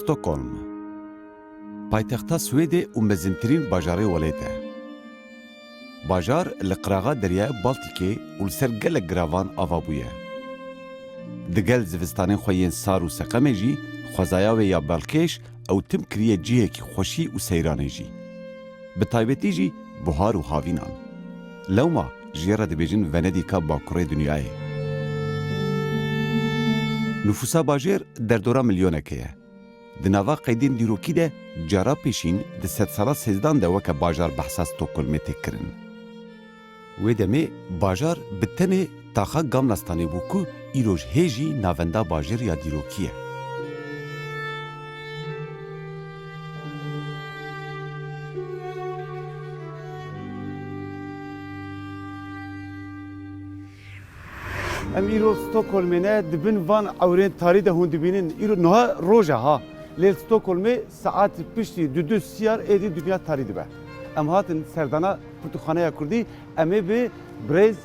ستوکهلم پایتەختا سوێدê û mezintirîn bajarê welêt e. Bajar li qiraxa Deryaya Baltîkê û li ser gelek giravan ava bûye. Di gel zivistanên xwe yên sar û seqemê jî xwezaya wê ya belkêş ew tim kiriye cihekî xweşî û seyranê jî. Bi taybetî jî buhar û havînan. Lewma ji re dibêjin Venedîka bakurê dunyayê. Nüfusa bajêr derdora milyonekê ye. Di nava qeydên dîrokî de cara pêşîn di sedsala sêzdan de weke bajar behsa Stokholmê tê kirin. Wê demê bajar bi tenê taxa Gamlestanê bû ku îroj hê jî navenda bajêr ya dîrokî ye. Em îro Stokholmê ne dibin van ewrên tarî de hûn dibînin îro niha roja ha lê Stokholmê saet piştî du siyar êdî dünya tarî dibe. Em hatin serdana pirtûxaneya Kurdî em ê bi birêz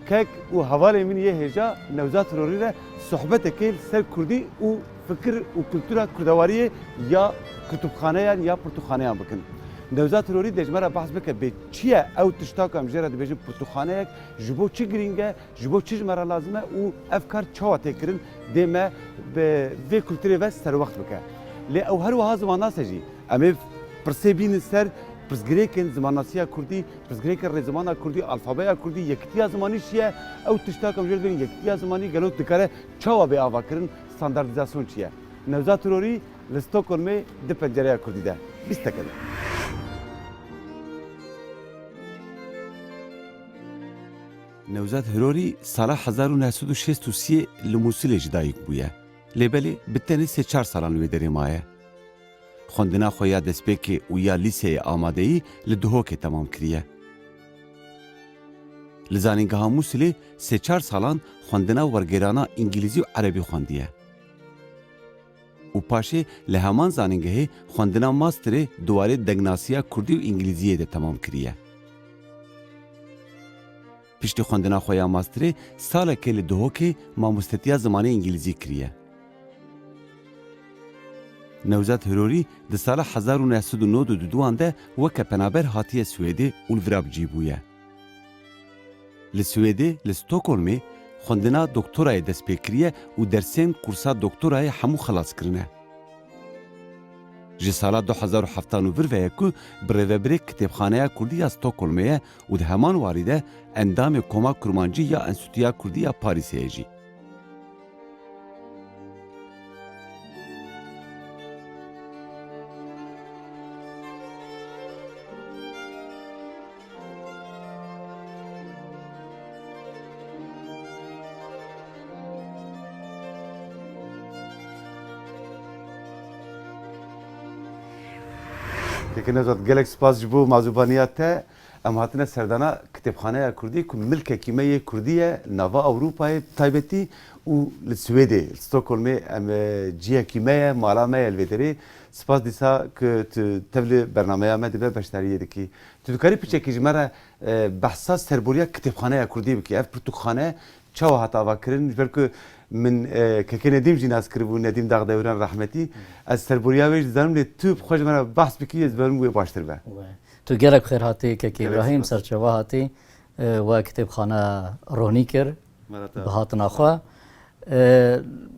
kek û hevalê min yê hêja Newzat Rorî re sohbetekê ser Kurdî û fikir û kultûra Kurdewariyê ya kutûbxaneyan ya pirtûxaneyan bikin. Newzat Rorî dejmera behs bike bê çi ye ew tiştaka em jê re dibêjin pirtûxaneyek ji bo çi giring e, ji bo çi ji me re lazim e û ev kar çawa tê kirin dê me bi vê kulturê ve serwext bike. Lê ew her wiha zimannase jî em ê pirsê bînin ser pirsgirêkên zimannasiya Kurdî, pirsgirêkên rêzimana Kurdî, alfabeya Kurdî, yekitiya zimanî şi ye ew tiştaka em jê re dibêjin yekitiya zimanî gelo dikare çawa bê ava kirin standardîzasyon çi ye. Newzat Rorî li Stokholmê di pencereya Kurdî de bîsteke de. Newzat Hirorî sala 1963 li Musilê jî dayîk bûye. Lêbelê bi tenê sê-çar salan wê derê maye. Xwendina xwe ya destpêkê û ya lîseyê amadeyî li Duhokê temam kiriye. Li zanîngeha Musilê sê-çar salan xwendina wergerana îngilîzî û erebî xwendiye. û paşê li heman zanîngehê xwendina masterê duwarê degnasiya Kurdî û îngilîziyê de temam kiriye. Piştî xwendina xwe ya masterê salekê li Duhokê mamostetiya zimanê îngilîzî kiriye. Newzat Hirorî di sala 1992 de weke penaber hatiye Swêdê û li Virabicî bûye. Li Swêdê li Stokholmê xwendina doktorayê dest pê kiriye û dersên kursa doktorayê hemû xelas kirine. Ji sala 2017 ve ye ku bi rêveberê Kitêbxaneya Kurdî ya Stokholmê ye û di heman warî de endamê Koma Kurmancî ya Enstitûya Kurdî ya Parîsê ye jî. Newzat gelek spas ji bo mazûbaniya te em hatine serdana Kitêbxaneya Kurdî ku milkekî me yê Kurdî ye nava Ewropayê taybetî û li Swêdê Stokholmê em ciyekî me ye mala me ye li vê derê. Spas dîsa ku tu tev li bernameya me dibe beşdariyê dikî. Tu dikarî piçekî ji me re behsa serboriya Kitêbxaneya Kurdî bikî. Ev pirtûxane çawa hat ava kirin ji ber ku min kekê Nedîm jî nas kiribû Nedîm Dağdewran rahmetî. Ez serboriya wê jî dizanim lê tu xwe ji me re behs bikî ez berim wê baştir be. Tu gelek xêr hatî kekê İbrahîm serçeva hatî we kitêbxana ronî kir bi hatina xwe.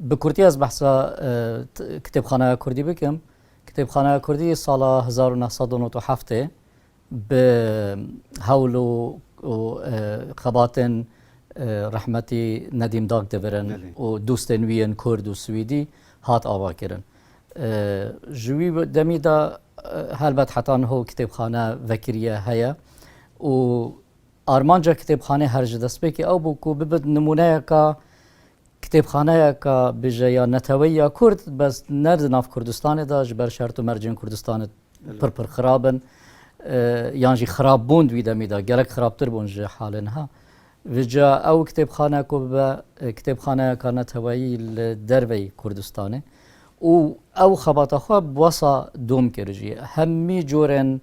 Bi Kurdî ez behsa Kitêbxaneya Kurdî bikim. Kitêbxaneya Kurdî sala 1997 bi hewl û xebatên rahmetî Nedîm Dagdeviran û dostên wî yên Kurd û Swîdî hat ava kirin. Ji wî demî de helbet heta niho kitêbxane vekiriye heye û armanca kitêbxanê her ji destpêkê ew bû ku bibin nimûneyeka kitêbxaneyeka bêje ya neteweya Kurd bes ne di nav Kurdistanê de ji ber şert û mercên Kurdistanê pir xirab in yan jî xirab bûn wî demî de gelek xirabtir bûn ji halê niha. Vêca ew kitêbxane ku bibe kitêbxaneyeka neteweyî li derveyî Kurdistanê û ew xebata xwe bi wesa dom kir jî hemî corên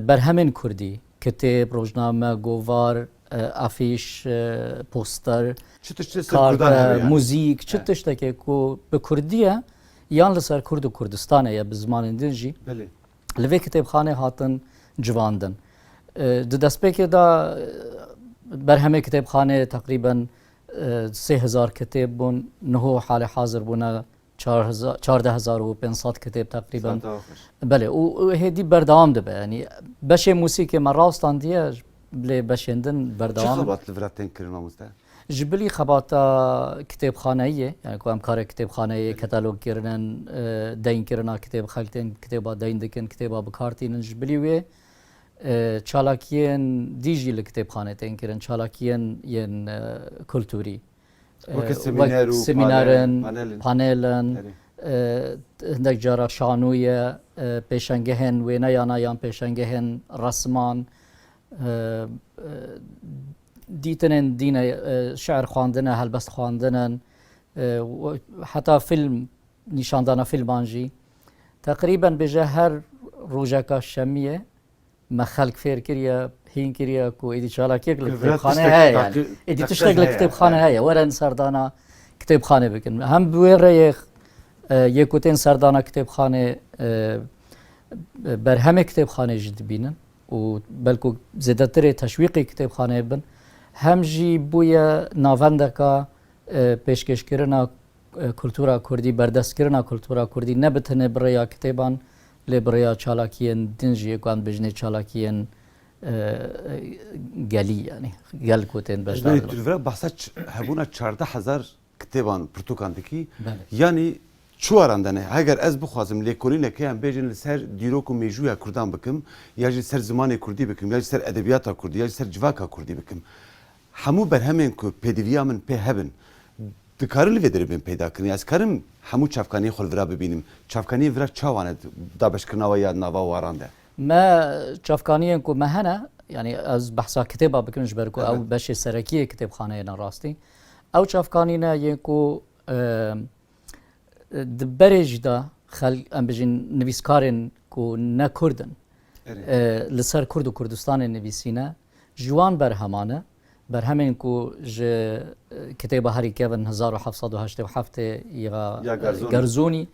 berhemên Kurdî kitêb, rojname, govar, afîş, poster, karte, muzîk, çi tiştekê ku bi Kurdî ye یان لەسەر کورد و کوردستانە یا bi zimanên din jî بله li vê kitêbxanê hatin civandin. Di destpêkê da berhemê kitêbxanê teqrîben 3000 kitêb bûn, niho halê hazir bûne 14500 kitêb teqrîben. Belê û hêdî berdewam dibe. Yani beşê musîkê me rastandiye lê beşên din چه berdewam. خبات li viratên kirin amuzda Ji bilî xebata kitêbxaneyê yani ku em karê kitêbxaneyê katalog kirinin, deyn kirina kitêb xelkên kitêba deyn dikin, kitêba bikartînin ji bilî wê çalakiyên dî jî li kitêbxanê tên kirin, çalakiyên yên kulturî. Wek semîner û semînerin, panelên. panelên, hindek cara şanûye, pêşengehên wêneyana yan pêşengehên resman, dîtinên dîne şeir xwandine, helbest xwandinin, heta film nîşandana filman jî teqrîben bêje her rojeka şemiyê me xelk fêr kiriye hîn kiriye ku êdî çalakiyek li kitêbxane heye yani êdî tiştek li kitêbxane heye werin serdana kitêbxanê bikin. Hem bi wê reyê yê ku tên serdana kitêbxanê berhemê kitêbxanê jî dibînin û belku zêdetirê teşwîqê kitêbxanê bin, hem jî bûye navendeka pêşkêşkirina kultura Kurdî, berdestkirina kultura Kurdî ne bitine bi rêya kitêban lê bi rêya çalakiyên din jî ku em dibêjin çalakiyên gelî yani gel ku tên bejdar. Tu li vir behsa hebûna 14000 kitêban pirtûkan dikî yanî çuwaran de ne heger ez bixwazim lêkolînekê em bêjin li ser dîrok û mêjûya Kurdan bikim ya jî ser zimanê Kurdî bikim ya jî ser edebiyata Kurdî ya jî ser civaka Kurdî bikim. Hemû berhemên ku pêdiviya min pê hebin dikarin li vê derê bên peyda kirin. Ez karim hemû çavkaniyê xwe li vira bibînim. Çavkaniyê vira çawan e dabeşkirina we ya nava waran de. Me çavkaniyên ku me hene yani ez behsa kitêba bikim ji ber ku ew beşê serekiyê kitêbxaneyê ne rastî. Ew çavkanîne yên ku di berê jî da em bijîn nivîskarên ku ne Kurdin li ser Kurd û Kurdistanê nivîsîne ji wan berhemane berhemên ku ji kitêba herî kevin 1787 ya Gerzûnî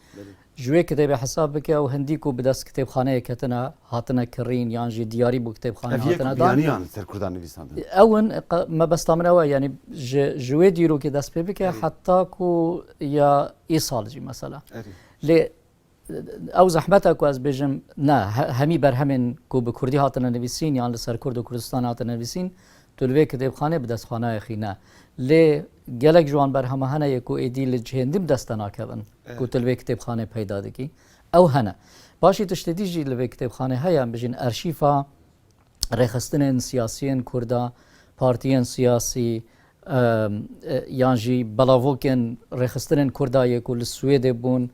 ji wê kitêbê hesab bike û hindî ku bi dest kitêbxaneyê ketine hatine kirîn yan jî diyarî bû kitêbxanê hatine dan ser Kurdan nivîsandin. Ewin mebesta min ew e yani ji wê dîrokê dest pê bike heta ku ya îsal jî mesela. Lê ew zehmeta ku ez bêjim ne hemî berhemên ku bi Kurdî hatine nivîsîn yan li ser Kurd û Kurdistan hatine nivîsîn tu li vê kitêbxanê bi destxanayê xî ne. Lê gelek ji wan berheme hene yê ku êdî li cihêndî bi dest te nakevin ku tu li vê kitêbxanê peyda dikî ew hene. Başî tiştê dî jî li vê kitêbxanê heye em bijîn erşîfa rêxistinên siyasiyên Kurda, partiyên siyasî yan jî belavokên rêxistinên Kurdayê ku li Swêdê bûn,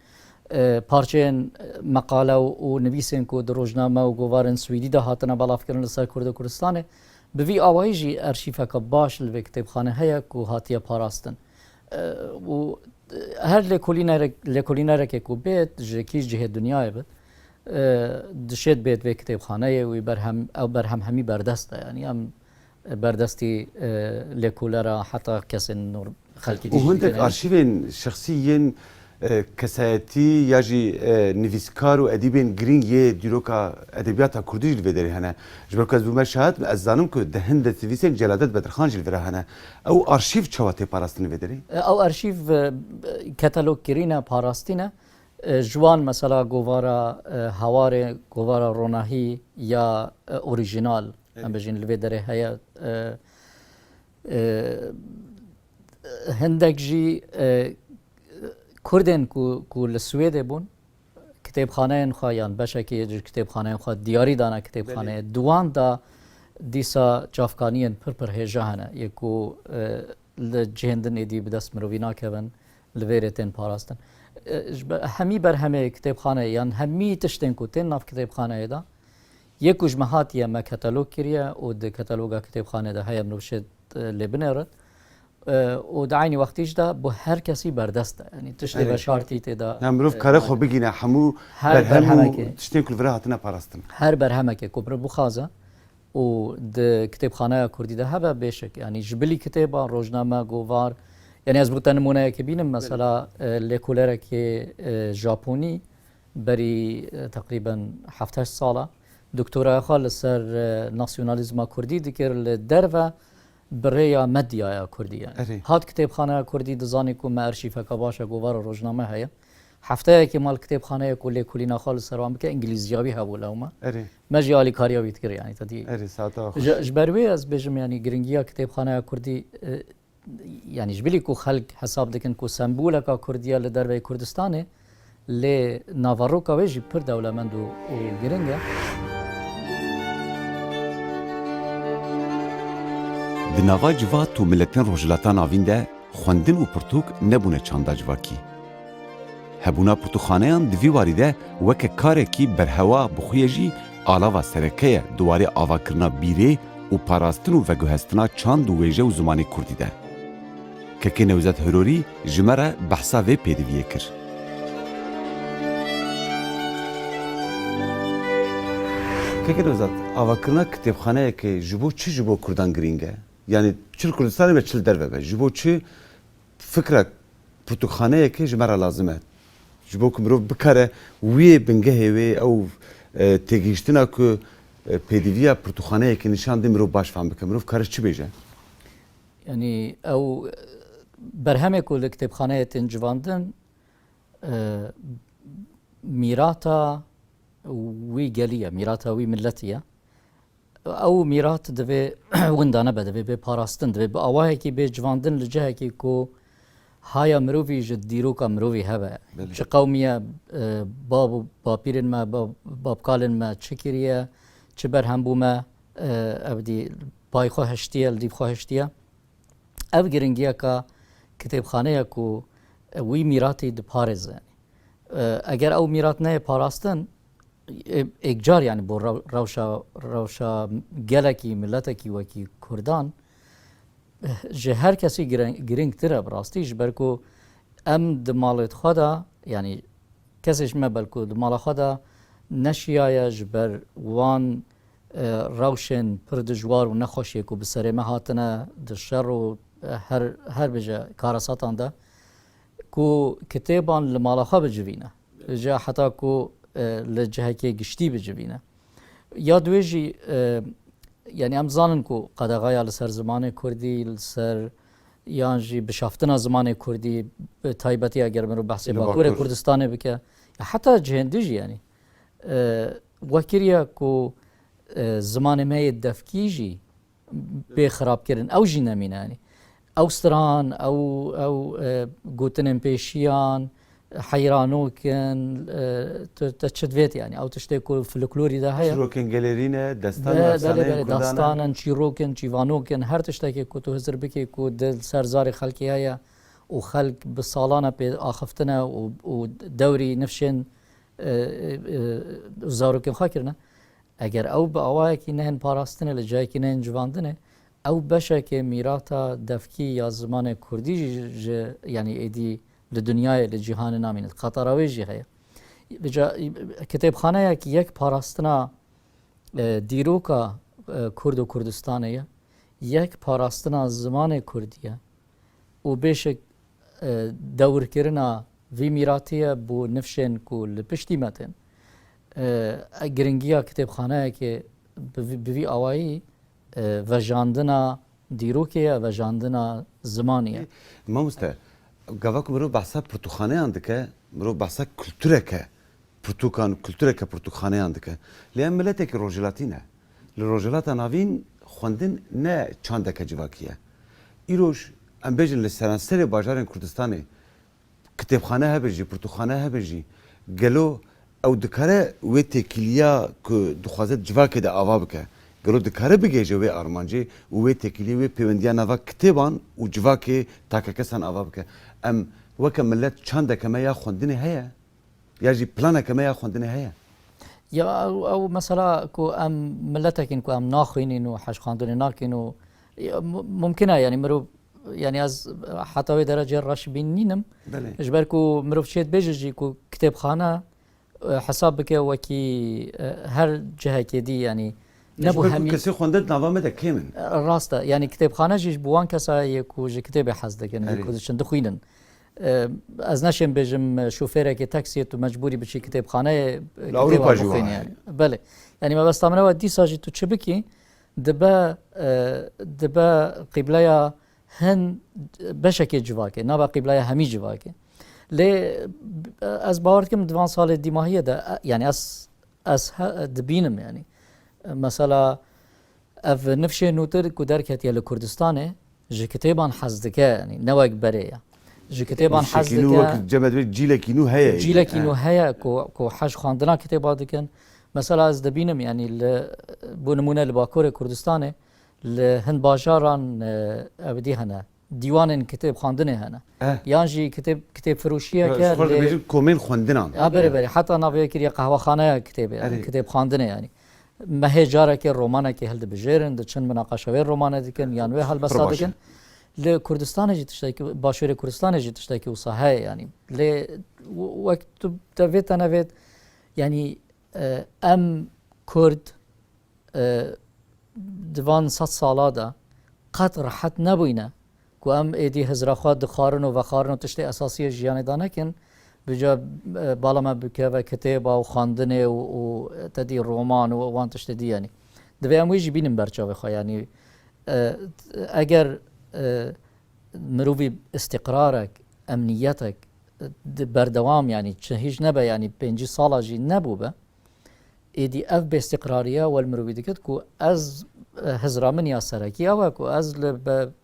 parçeyên meqale û nivîsên ku di rojname û govarên Swîdî de hatine belavkirin li ser Kurd û Kurdistanê bi vî awayî jî erşîfeka baş li vê kitêbxanê heye ku hatiye parastin. û her lêkolînerekê ku bêt ji kîj cihê dunyayê bit dişêt bêt vê kitêbxaneyê wî ew berhem hemî berdest e yani em berdestî lêkolera heta kesên xelkî û hindek arşîvên şexsî kesayetî ya jî nivîskar û edîbên girîng yê dîroka edebiyata Kurdî jî li vê derê hene. Ji ber ku ez bûme şahid ez zanim ku di hin de nivîsên Celadet Bedirxan jî li vira hene. Ew arşîv çawa tê parastin li vê derê? Ew arşîv katalog kirîne parastîne ji wan mesela govara hewarê, govara ronahî ya orîjinal em bijîn li vê derê heye. Hindek jî Kurdên ku li Swêdê bûn kitêbxaneyên xwe yan beşekî ji kitêbxaneyên xwe diyarî dane kitêbxaneyê diwan da dîsa çavkaniyên pir hêja hene yê ku li cihên din êdî bi dest mirovî nakevin li vê rê tên parastin. Hemî berhemê kitêbxaneyê yan hemî tiştên ku tên nav kitêbxaneyê da yê ku ji me hatiye me katalog kiriye û di kataloga kitêbxanê de heye mirov şê lê binêrit û di aynî wextî jî de bu her kesî berdest e yani tiştê ve şartî tê da mirov kare xwe bigîne hemû berhem û tiştên ku li vira hatine parastin. Her berhemekê ku bir bixwaze û di kitêbxaneya Kurdî de hebe bêşek yani ji bilî kitêba rojname govar يعني از بوتا نمونه که بینم مثلا لیکولره که ژاپنی بری تقریبا 7 ساله دکترا خال سر ناسیونالیزم کردی دکر لدرو بریا مدیا کردیه هات کتابخانه کردی دزانی کو ما ارشیفه که باشه گوار روزنامه هیا هفته که مال کتابخانه کلی کلینا خال سروام که انگلیزیابی هبوله اوما مجیالی کاریابی تکر یعنی تدی جبروی از بجم یعنی گرینگیا کتابخانه کردی يعني جبلي كو خلق حساب دكن كو سمبولا كا كرديا لدربي كردستاني ل نافارو كا ويجي بر دولمندو و جرينجا دناغا جوات و ملتين روجلاتان آوین ده خوندن و پرتوک نبونه چاندا جواکی. هبونا پرتوخانهان دوی واریده وکه کاره کی برهوا بخویجی آلاوا سرکه دواری آوا کرنا بیره و پاراستن و وگوهستنا چاند و ویجه و زمانی کردی ده. که نوزت هروری جمره بحثا و پیدویه کر. که نوزت آوا کرنا کتابخانه که جبو چی جبو کردان گرینگه؟ یعنی چل کردستانی و چل دربه به جبو چی فکر پرتوخانه که جمره لازمه جبو که مروف بکاره وی بنگه وی او تگیشتنا که پیدویه پرتوخانه که نشان دی مروف باش فهم بکه مروف کارش چی بیجه؟ يعني او برهمه كل كتابخانه تنجواندن ميراتا وي جاليه ميراتا وي ملتيه او ميرات دبي وندانه بدبي بپاراستن دبي باواه كي بجواندن لجهه كي كو هايا مروفي جديرو كا مروفي هبه ش قوميه باب بابيرن ما باب قالن ما تشكيريه چبر هم بوما ابدي باي خو هشتيه دي خو هشتيه اف گرنگیا کا کتابخانه کو وی میراتی د پارز یعنی اگر او میرات نه پاراستن اجار یعنی بو روشا گلکی ملتکی وکی کردان جه هر کسی گرنگ تره براستیش برکو ام د مالت خدا یعنی کسیش ما بلکو د مال خدا نشیای جبر وان روشن پر دجوار و نخوشی کو بسره مهاتنه د شر و هر بجا کارساتان ده کو کتابان لمالاخا بجوینه جا حتی کو لجهه که گشتی بجوینه یا دویجی یعنی ام زانن کو قدغایا لسر زمان کردی لسر یانجی بشافتنا زمان کردی تایبتی اگر من رو بحث باکور کردستانه بکه حتی جهندیجی یعنی وکریا کو زمان ما دفکیجی به خراب کردن او جی نمینه یعنی او ستران او گوتنن پیشیان حیرانوکن تشدویت يعني او تشتكو فلكلوري ده هي شروكن جاليرينا داستان داستان شيروكن شيفانوكن هر تشتكي كو تو هزر بكي كو دل سرزاري خلقي هيا وخلق بالصالانه باخفتنا ودوري نفشن زاروكن خاكرنا اگر او باواكي نهن باراستن لجايكي نهن جواندنه او بشك ميراتا دفكي يا زمان كردي يعني ايدي لدنیای لجهان نامین قطراوی جی هیا کتابخانه که یک پاراستنا دیروکا کرد و کردستانه یک پاراستنا زمان کردیه و بیشک دور کرنا وی میراتیه بو نفشن کو لپشتی متن گرنگیا کتابخانه که بوی آوایی و جاندنا دیروکیه و جاندنا زمانیه ما مسته گاواک مرو بحثا پرتوخانه اندکه مرو بحثا کلتوره که پرتوکان کلتوره که پرتوخانه اندکه لیام ملته که روجلاتینه لروجلات ناوین خوندن نه چانده که جواکیه ایروش ام بیجن لسرانسر باجارن کردستانه کتابخانه هبجی پرتوخانه هبجی گلو او دکاره و تکیلیا که دخوازت جواکی ده آوا بکه گلو دکاره بگیجه و آرمانجی و تکیلی و پیوندیا نوا کتابان و جواکی تاکه کسان آوا بکه ام وکم ملت چانده که ما یا خوندنه هیا یا جی پلانه که ما یا خوندنه هیا یا او مثلا کو ام ملتکن کو ام ناخوینین و حش خواندن ناکن و ممکنه یعنی مرو يعني از حتى درجة راش بينينم اجبر كو مروف شيت بيجي كو كتاب خانة حسابك وكي هر جهة كدي يعني نبو همي کسی خوندت نوامه ده کمن راسته يعني كتابخانه جيش بوان كسا يكو جي كتاب حزدك يعني يكو دشن دخوينن از نشم بجم شوفيرك تاكسي تو مجبوري بشي كتابخانه لأوروبا جوا يعني بله يعني ما بس تمنوا دي ساجي تو تشبكي دبا قبلة هن بشكل جواكي نابا قبلة همي جواكي لي از باورد كم دوان سال ديماهية ده يعني از دبينم يعني مثلا اف نفشه نوتر کو درکت یل کردستانه جه کتابان حزدکه يعني نوک بريه جه کتابان شکینو وقت حزدکه جمد بيت جيلكينو هيا جيلكينو هيا کو حج خواندنا کتابات دکن مثلا از دبینم يعني بو نمونه لباکور کردستانه لهند باجاران ابدی هنه دیوان کتاب خواندنه هنه یان جی کتاب فروشیه که فرق بيجي كومين خوندنان بله حتی ناوی کری قهوه خانه کتاب خواندنه يعني ما هي جارك الرومانة كي هل بجيرن دشن مناقشة وين رومانة دكن يعني وين هل بس دكن لكردستان جيت تشتكي باشور كردستان جيت تشتكي وصهاي يعني ل وقت تبيت أنا بيت يعني أم كرد دوان 100 ساله ده قد راحت نبوينا كو أم إيدي هزرخوات دخارن وخارن تشتي أساسية جيان دانكن بجا بالا ما بكذا كتابة وخاندنة وتدي رومان وان تشتدي يعني دبي أم ويجي بينم برشة بخا يعني أجر مروي استقرارك أمنيتك بردوام يعني هيج نبا يعني بينجي صالة جي نبوبة إيدي أف باستقرارية والمروي دكت كو أز هزرا من يا سركي أو كو أز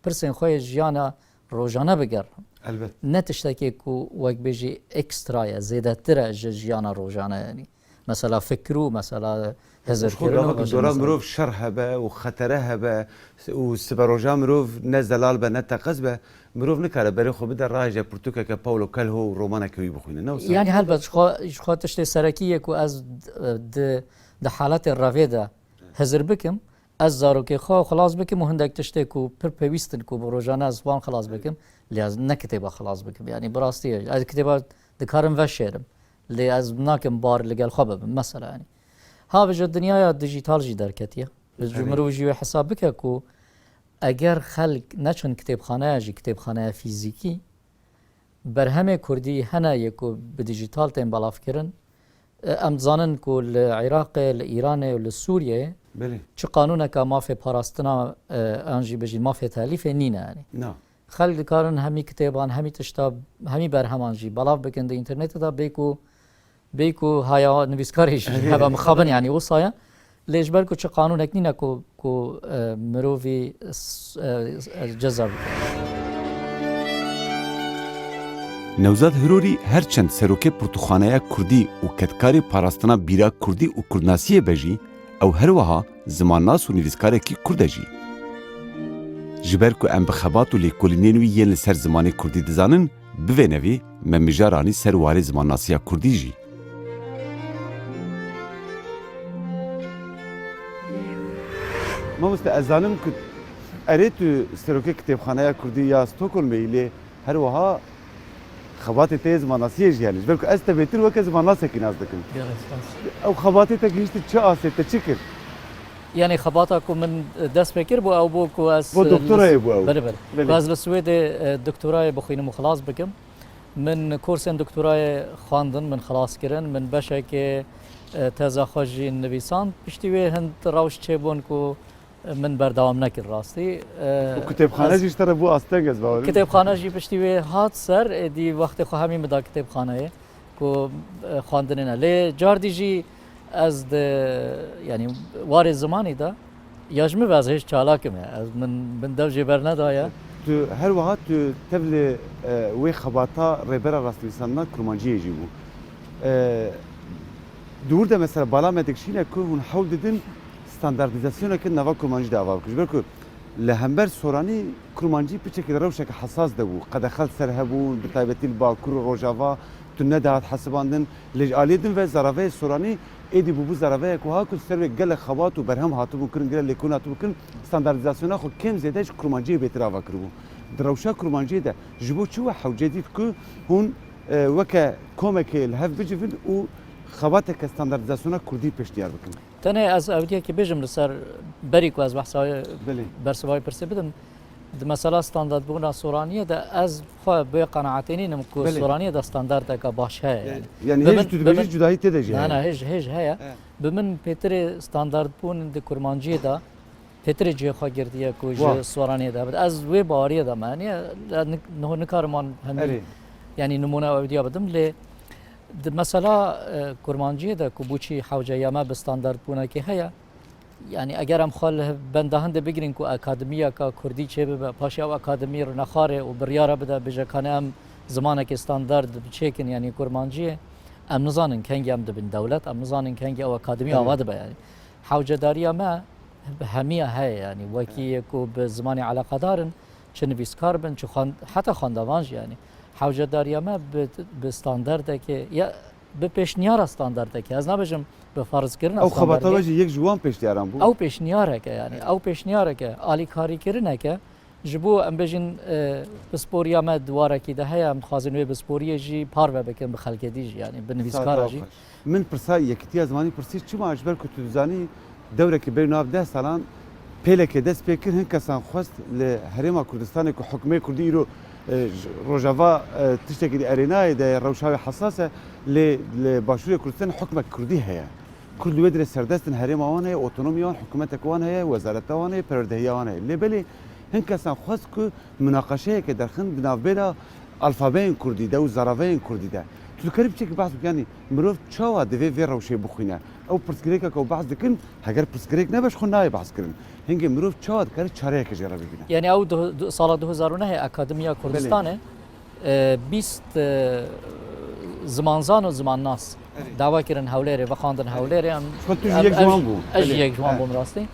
برسن خوي جيانا روجانا بقر البته نتشتكي كو وقت بيجي اكسترا زيادة ترى جيانا روجانا يعني مثلا فكرو مثلا هزر كرنو دورا مروف شر هبه وخطره هبه وسبروجا مروف نزلال به نتقز به مروف نکاره برای خو بده راجع پرتوکا که پاولو کلهو رومانا کوي بخونه نو يعني هل خو تشتي سركيه كو از د حالات الرافيدا هزر بكم از زاروكي خو خلاص بكم وهندك تشتي كو بير بيويستن كو بروجانا زبان خلاص بكم لازم نكتبها خلاص بكم يعني براستي از كتابات دكارم وشيرم اللي از ناكم بار اللي قال خبب مثلا يعني ها بجد الدنيا ديجيتال جي دركتيه بجمرو جي حساب بك كو اگر خلق نچن کتابخانه جی کتابخانه فیزیکی برهمه کردی هنه یکو به دیجیتال تیم بلاف کرن ام زانن کو العراق الایران و سوریه بله چه قانونه که مافی پاراستنا انجی بجی مافی تالیف نینه يعني نه خلق کارن همی کتابان همی تشتاب همی برهمان جی بلاف بکن ده اینترنت دا بیکو هایا نویسکاریش هبا مخابن يعني وصايا ليش بالكو شو قانون هكنينا كو مروفي جزر نوزاد هروری هرچند سروکه پرتوخانه کردی و کتکاری پاراستنا بیرا کردی و کردناسیه بجی او هر وها زمان ناس و نویسکاره کی کرده جی. جبر کو ام بخبات و لیکولینینوی ین لسر زمان کردی دزانن بوینوی ممجارانی سرواری زمان ناسیه کردی جی. ما مستأذنم كنت قريت سروكي كتابخانه كردي يا ستوكهولم اللي هر وها خباتي تيز مناسيج يعني جبرك استبيتر وكز مناسك نازدكم او خباتي تكيشت تشاس تشكر يعني خباتكم من داس فكر بو او بو كواس بو دكتوراه بو بله كواس السويد دكتوراه بخوين مخلاص بكم من كورسن دكتوراه خواندن من خلاص كرن من بشك تازه خوجي نویسان پشتیوی هند روش چبون کو من بردوام نکر راستی کتابخانه جیش تر بو استنگز باور کتابخانه جی پشتیوی هات سر دی وقت خو همین مدا کتابخانه کو خواندن نه لی جاردی جی از يعني وارد زمانی دا یاجمی واسه چالاکم از من دو جبر ندایا تو هر وقت تو تبل وی خباتا ربر راستویساننا کرمانجی جیبو دور ده مثلا بالا مدکشینه که هون حول دیدن استانداردیزاسیونه که نوا کرمانجی دعوا بکش برکو لهمبر سورانی کرمانجی پیچه که روشه که حساس ده بو قد خل سر هبون بتایبتی الباکور و روجاوا تو ندهات حسباندن لجالی دن و زراوه سورانی ایدی بو زراوه که ها کل سر گل خوات و برهم هاتو بکن گل لیکون هاتو بکن استانداردیزاسیونه خو کم زیادهش کرمانجی بهتر آوا کربو دروشه کرمانجی ده جبو چو حوجه دید که هون وکه کومک الهف بجفن و خباتك استاندارديزاسيون كردي پشتيار بكن تنه از اودیه که بجم لسر بری کو از بحثای بله برسوای پرسه بدم د مثلا استاندارد بونا سورانیه ده از خو به قناعتینی نم کو بله. سورانیه ده استاندارد کا باش هه يعني بمن- هيج تدبيجي بمن- جداهي تدجي نه نه هیچ هيا بمن پیتر استاندارد بون د کرمانجی ده پیتر جی خو گردیه کو واه. ج سورانیه ده از وی باریه ده معنی نه نکارمان هم أري يعني نمونه اودیا بدم ل مثلا کرمانجی ده کو بوچی حوجه یما به استاندارد بونه که هيا يعني اگر هم خال بندهند بگیرین کو اکادمیا کا کردی چه به پاشا و اکادمی رو نخاره و بریاره بده بجکنه هم زمانه که استاندارد بچکن يعني کرمانجی ام نزانن کنگی هم دبن دولت ام نزانن کنگی او اکادمی آواده به يعني حوجه داریا ما همیه های يعني وکی کو به زمان علاقه دارن چه نویسکار بن چه حتی خواندوانج يعني حوجه داریا ما به استاندارد که یا به پیشنیار استاندارد که از نبجم به فرض کردن او خبطه بجي يك جوان پیش دیارم بو او پیشنیاره که یعنی او پیشنیاره که آلی کاری کرنه که جبو ام بجن بسپوریا ما دواره کی ده هم خوازن و بسپوریه جی پار و بکن بخلق دیج یعنی بنویسکار جی من برسا يكتي زماني برسي چما اجبر كنت زاني دوره كي بين ناب 10 سالان پيلك دس بكر هن كسان خوست لهريما كردستان كو حكومه كردي رو روجافا تشتكي دي ارينا ده روشاوي حساسه لباشور كردستان حكمه كردي هي كل ودر سردستن هريما وانه اوتونومي وان حكومه كوان هي وزارته وانه پردهيه وانه لبلي هن كسان خوست كو مناقشه كي درخن بنابيرا الفابين كردي ده وزراوين كردي ده تو كريب تشيك بعض يعني مروف تشاوا دفي في روشي بخينا او برسكريكا كو بعض دكن هاجر برسكريك نباش خناي بعض كرن هنگي مروف تشاوا كاري چاريك جرا بگينا يعني او سال 2009 اکادمیا کردستان 20 زمانزان و زمان ناس دعوا کردن حوله و خواندن حوله هم شو تو يك جوان بو اج یک جوان بون راستی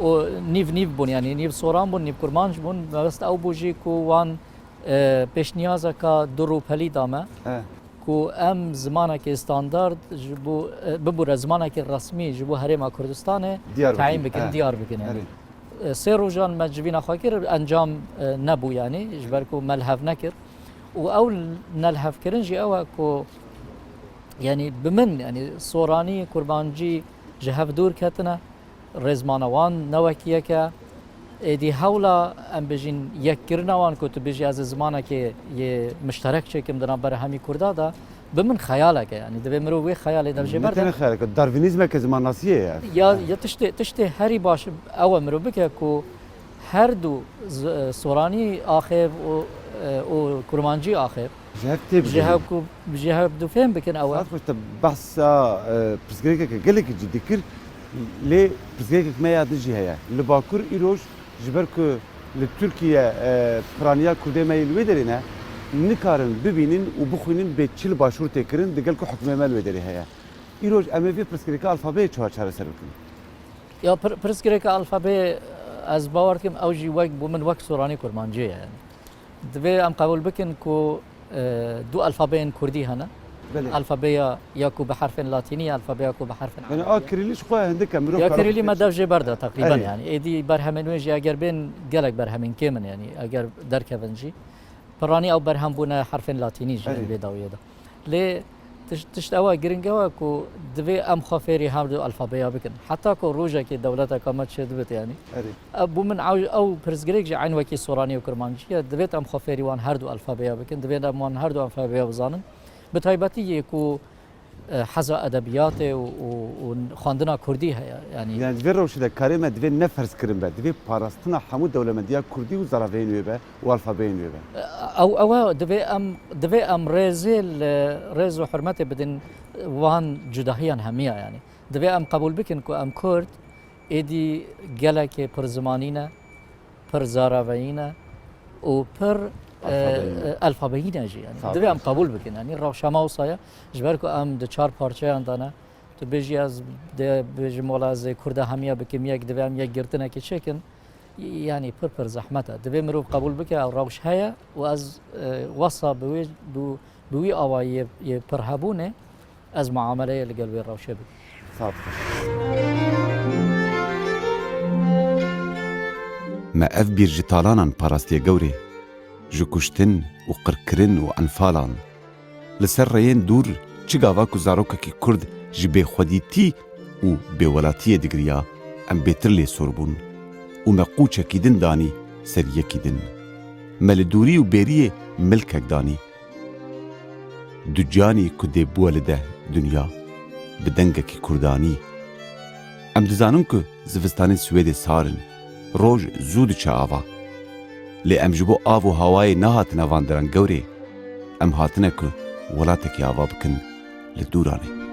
و نیو بون یعنی نیو سوران بون نیو کرمانج بون بس او بوجی کو وان پیشنیازا کا درو پلی دامه کو ام زمانه که استاندارد جبو ببور زمانه که رسمی جبو هرم کردستان تعیین بکن دیار بکن یعنی سه روزان مجبین خاکر انجام نبو یعنی جبر کو ملحف نکر و اول نلحف کرن جی او کو يعني بمن يعني سوراني كربانجي جهف دور كتنا رزمانوان نوكيكا دي هولا ام بجين يكرنوان كنت بيجي از زمانه كي مشترك شكم دنا برهمي كردا دا بمن خيالك يعني دبي مرو وي خيال ده جبر ده خيالك الداروينيزم كزمان ناسيه يعني يا تشتي هري باش او مرو بك كو هر دو سوراني اخر و كرمانجي اخر جهاب دو فهم بكن اول عارف بحث برسكريكا قال لك جدي كر لي برسكريكا ما يادجي هيا لباكور ايروش جبرك لتركيا فرانيا كردي ما يلودرينا نكارن ببينين وبخوينين بتشيل باشور تكرن دقالكو حكمه ما الودري هيا ايروش اما في برسكريكا الفابي چوار سركن يا برسكريكا الفابي از باور كم اوجي وقت بمن وقت سوراني كرمانجي يعني دبي ام قبول بكن كو دو الفابين كردي هنا الفابيا ياكو بحرف لاتيني الفابيا ياكو بحرف يعني كريليش خويا عندك مروف يا كريلي ما دافجي برده تقريبا يعني ايدي برهمن ويجي اگر بين قالك برهمن كيمن يعني اگر دركفنجي براني او برهم بونا حرف لاتيني جي بيداويه ده ليه تشتوا جرينجوا كو دبي ام خافيري هاردو الفابيا بكن حتى كو روجا كي دولتها كما تشدبت يعني ابو من او برزجريك جي عين وكي سوراني وكرمانجي دبيت ام خافيري وان هاردو الفابيا بكن دبيت ام وان هاردو الفابيا بزانن بتايبتي كو حزا ادبيات وخواندنا كردي يعني دبي روش ده كلمه دبي نفرز كرم بعد دبي باراستنا حمود دوله مديا كردي وزرافين ويبا والفابين ويبا او دبي ام ريز وحرمته بدن وان جداهيا هميه يعني دبي ام قبول بكن كو ام كرد ايدي جلك پر زمانينا پر زرافينا و پر الفابينا جي يعني دبي ام قبول بكن يعني روشما وصايا جبركو ام د چار پارچه اندانا تو بيجي از بيجي مولا از كرد هميه بكم يك دبي ام يك گرتنه كي چكن يعني پر زحمته دبي مرو قبول بك او روش هيا واز وصى بوي اوای پرهبونه از معامله اللي قلبي روشه بك صافي ما اف بيرجي طالانان باراستيا قوري جو كشتن وقركرن وانفالان لسر ريين دور چگاوا کو زاروکا کی کرد جبه خودیتی û bêwelatiyê digiriya em bêtir lê sor bûn û me qûçekî din danî ser yekî din. Me li dûrî û bêriyê milkek danî. Du canî ku dê bûye li deh dunya, bi dengekî kurdanî. Em dizanin ku zivistanên Swêdê sar in, roj zû diçe ava. Lê em ji bo av û hawayê nehatine vandiran gewrê, em hatine ku welatekî ava bikin li dûranê.